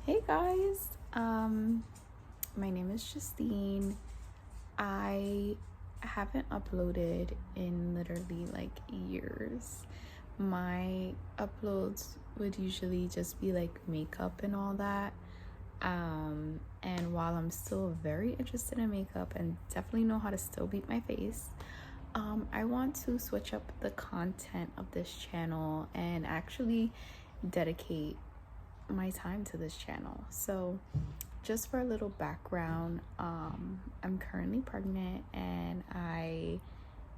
Hey guys, my name is Justine. I haven't uploaded in literally like years. My uploads would usually just be like makeup and all that. And while I'm still very interested in makeup and definitely know how to still beat my face, I want to switch up the content of this channel and actually dedicate my time to this channel. So just for a little background, I'm currently pregnant and I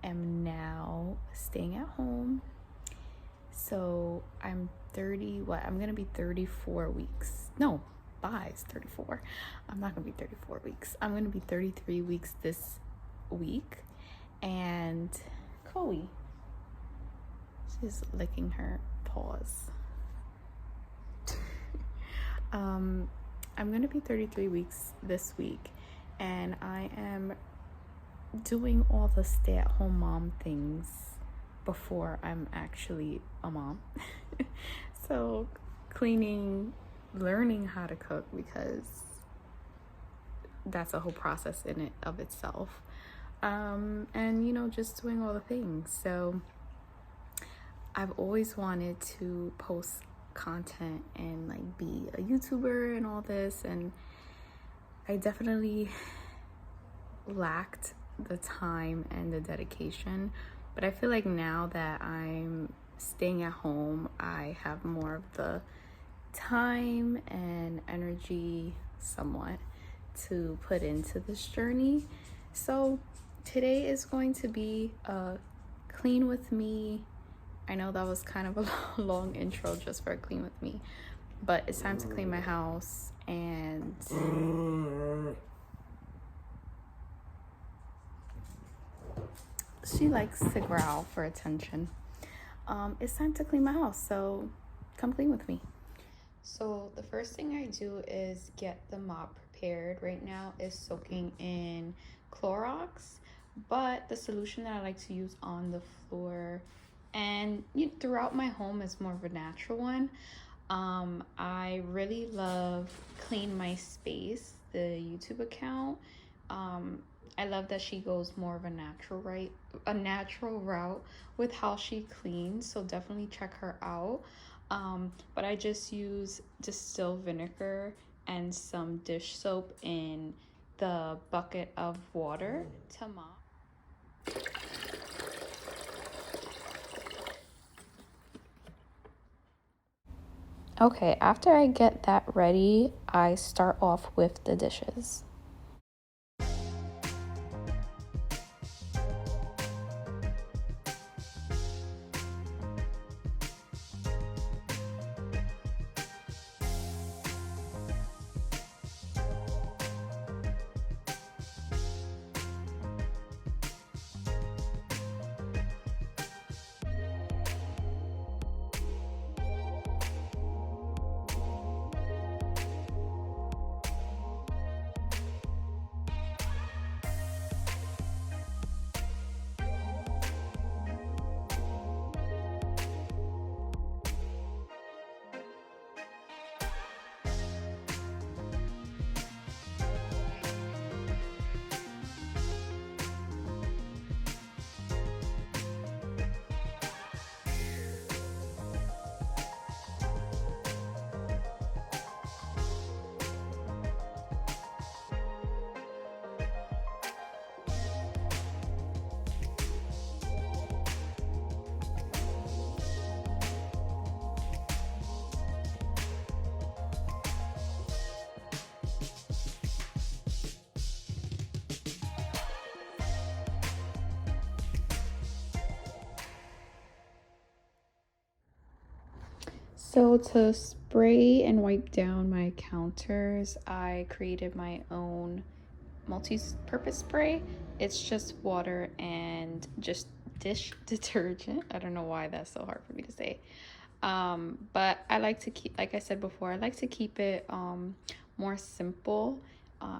am now staying at home. So I'm 30, I'm gonna be 34 weeks. No, Bye's 34. I'm not gonna be 34 weeks. I'm gonna be 33 weeks this week. And Chloe, she's licking her paws. I'm gonna be 33 weeks this week, and I am doing all the stay-at-home mom things before I'm actually a mom. So cleaning, learning how to cook, because that's a whole process in it of itself. And just doing all the things. So I've always wanted to post content and like be a YouTuber and all this, and I definitely lacked the time and the dedication. But I feel like now that I'm staying at home, I have more of the time and energy somewhat to put into this journey. So today is going to be a clean with me. I know that was kind of a long intro just for a clean with me, but it's time to clean my house. And she likes to growl for attention. It's time to clean my house, so come clean with me. So the first thing I do is get the mop prepared. Right now is soaking in Clorox, but the solution that I like to use on the floor and throughout my home is more of a natural one. I really love Clean My Space, the YouTube account. I love that she goes more of a natural route with how she cleans. So definitely check her out. But I just use distilled vinegar and some dish soap in the bucket of water to mop. Okay, after I get that ready, I start off with the dishes. So to spray and wipe down my counters, I created my own multi-purpose spray. It's just water and just dish detergent. I don't know why that's so hard for me to say. But I like to keep, like I said before, I like to keep it more simple,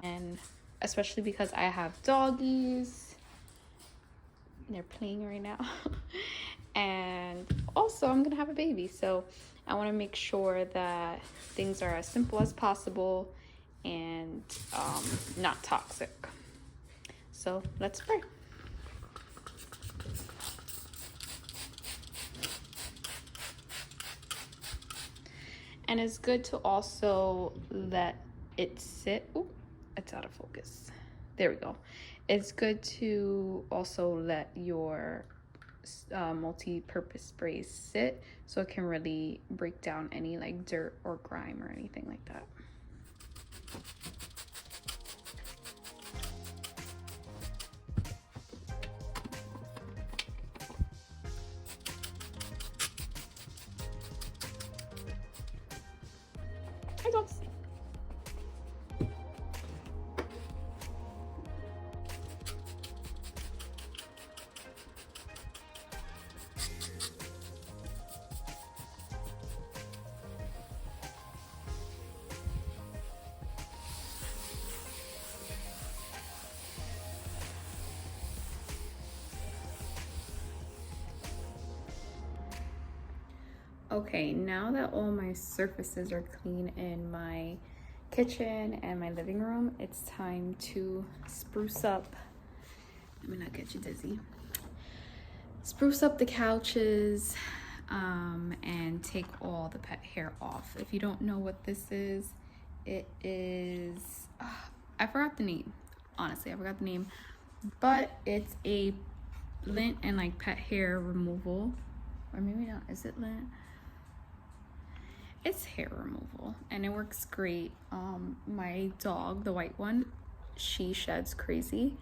and especially because I have doggies. They're playing right now. And also I'm gonna have a baby, so I want to make sure that things are as simple as possible and not toxic. So let's pray. And it's good to also let it sit. Oh, it's out of focus. There we go. It's good to also let your multi-purpose sprays sit so it can really break down any like dirt or grime or anything like that. Hi, dogs. Okay, now that all my surfaces are clean in my kitchen and my living room, it's time to spruce up. Let me not get you dizzy. Spruce up the couches and take all the pet hair off. If you don't know what this is, it is, I forgot the name. Honestly, I forgot the name, but it's a lint and like pet hair removal, or maybe not. Is it lint? It's hair removal and it works great. My dog, the white one, she sheds crazy,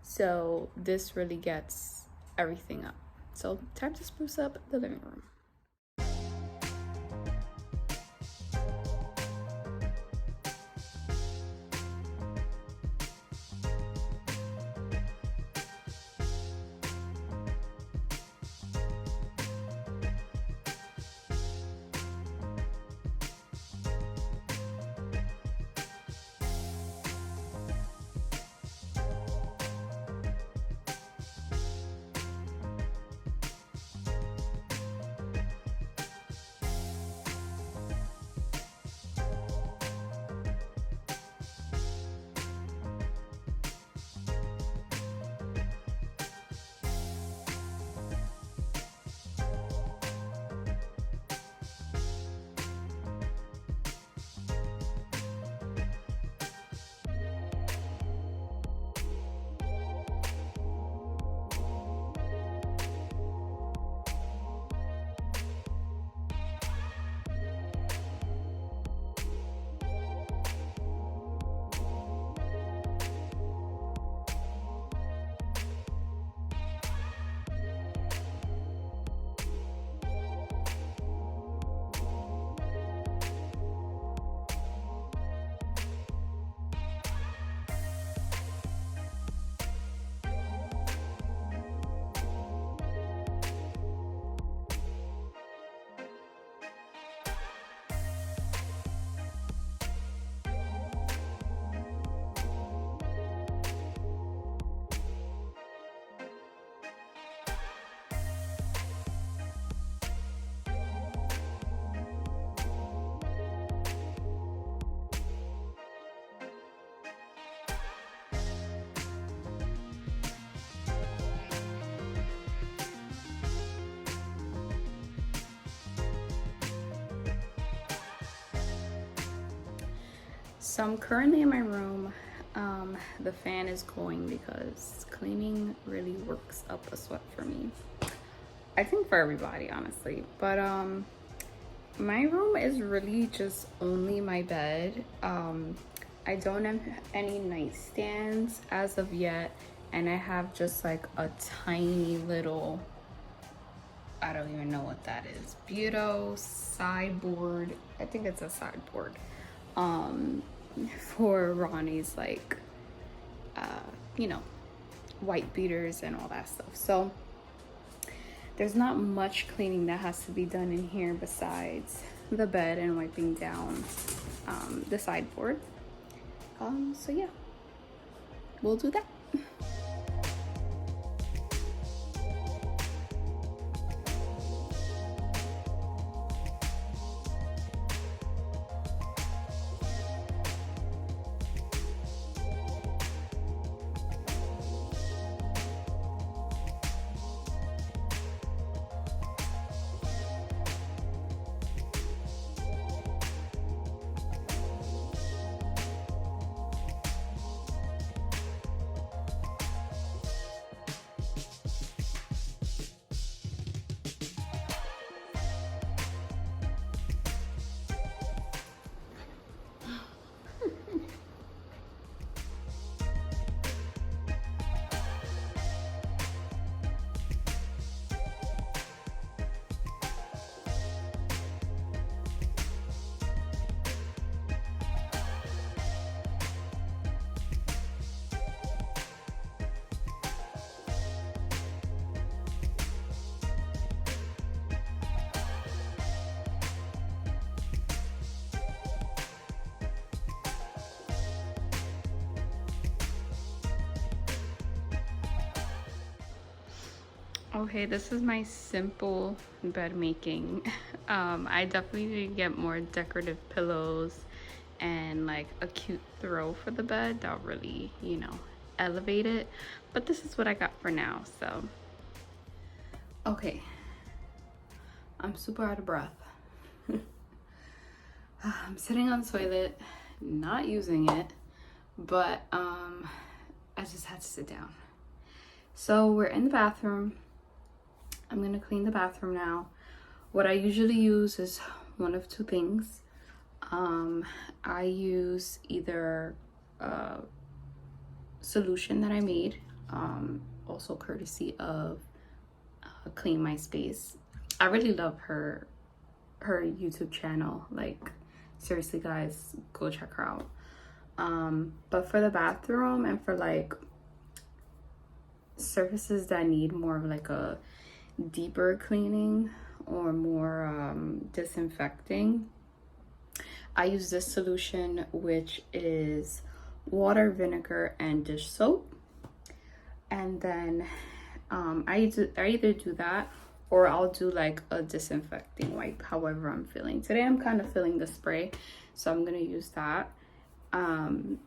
so this really gets everything up. So time to spruce up the living room. So I'm currently in my room. The fan is going because cleaning really works up a sweat for me. I think for everybody, honestly. But my room is really just only my bed. I don't have any nightstands as of yet, and I have just like a tiny little, I don't even know what that is, Buto sideboard. I think it's a sideboard for Ronnie's like you know, white beaters and all that stuff. So there's not much cleaning that has to be done in here besides the bed and wiping down the sideboard. So yeah, we'll do that. Okay, this is my simple bed making. I definitely need to get more decorative pillows and like a cute throw for the bed that really, elevate it. But this is what I got for now, so. Okay, I'm super out of breath. I'm sitting on the toilet, not using it, but I just had to sit down. So we're in the bathroom. I'm gonna clean the bathroom now. What I usually use is one of two things. I use either a solution that I made, also courtesy of Clean My Space. I really love her YouTube channel. Like, seriously guys, go check her out. But for the bathroom and for like surfaces that need more of like a deeper cleaning or more disinfecting, I use this solution, which is water, vinegar, and dish soap. And then I either do that or I'll do like a disinfecting wipe, however I'm feeling. Today I'm kind of feeling the spray, so I'm gonna use that. And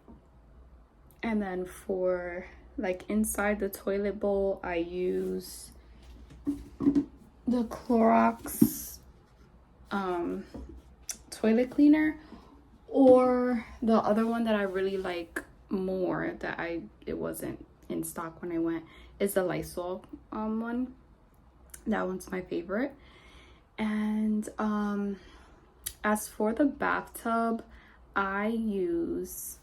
then for like inside the toilet bowl, I use the Clorox toilet cleaner, or the other one that I really like more that it wasn't in stock when I went is the Lysol one. That one's my favorite. And as for the bathtub, I use,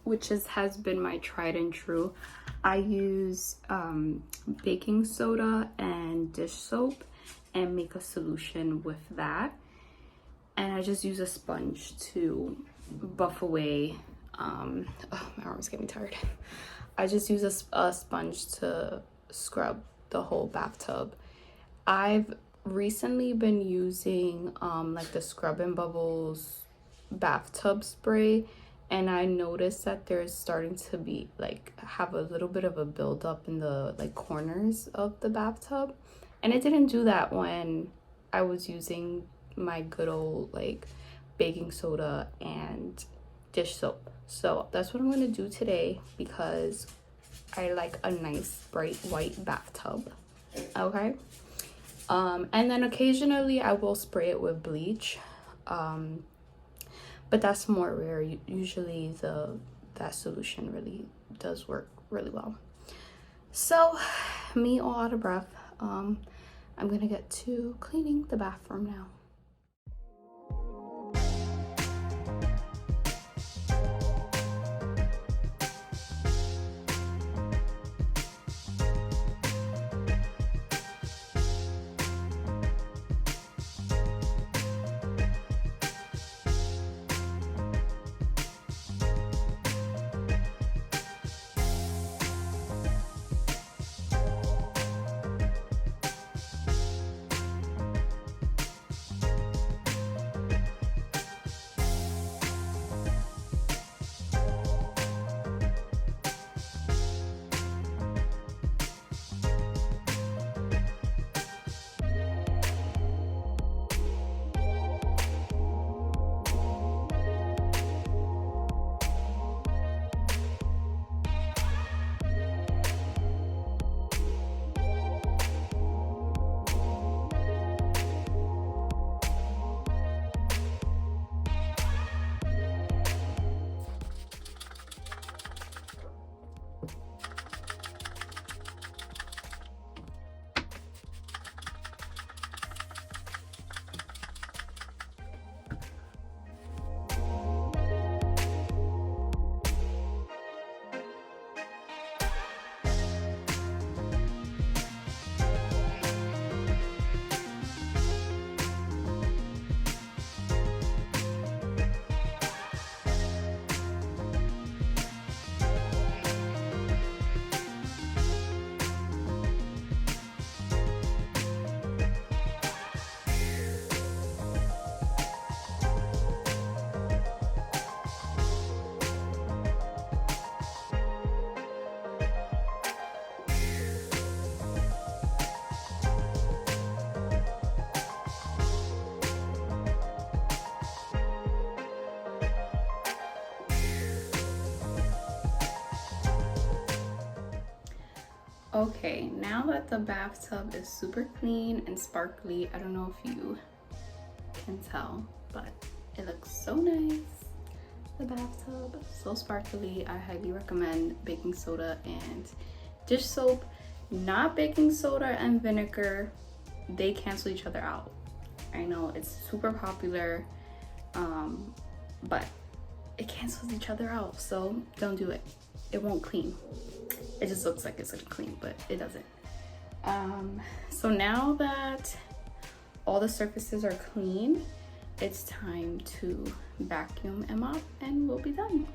which has been my tried and true, I use baking soda and dish soap and make a solution with that. And I just use a sponge to buff away. Oh, my arm's getting tired. I just use a sponge to scrub the whole bathtub. I've recently been using like the Scrub and Bubbles bathtub spray, and I noticed that there's starting to be like have a little bit of a buildup in the like corners of the bathtub, and it didn't do that when I was using my good old like baking soda and dish soap. So that's what I'm gonna do today because I like a nice bright white bathtub. Okay. And then occasionally I will spray it with bleach, but that's more rare. Usually that solution really does work really well. So me all out of breath, I'm gonna get to cleaning the bathroom now. Okay, now that the bathtub is super clean and sparkly, I don't know if you can tell, but it looks so nice. The bathtub, so sparkly. I highly recommend baking soda and dish soap. Not baking soda and vinegar, they cancel each other out. I know it's super popular, but it cancels each other out, so don't do it. It won't clean. It just looks like it's gonna clean, but it doesn't. So now that all the surfaces are clean, it's time to vacuum and mop and we'll be done.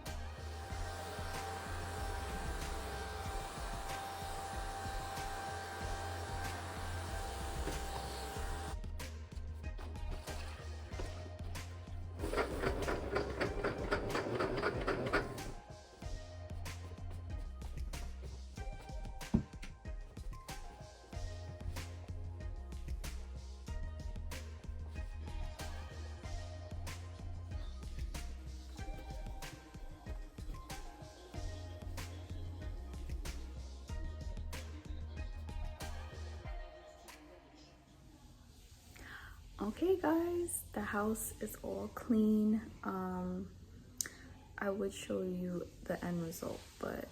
Okay guys, the house is all clean. I would show you the end result, but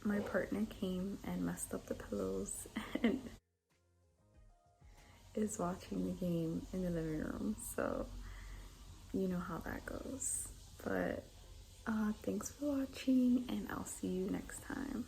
my partner came and messed up the pillows and is watching the game in the living room, so you know how that goes. But thanks for watching and I'll see you next time.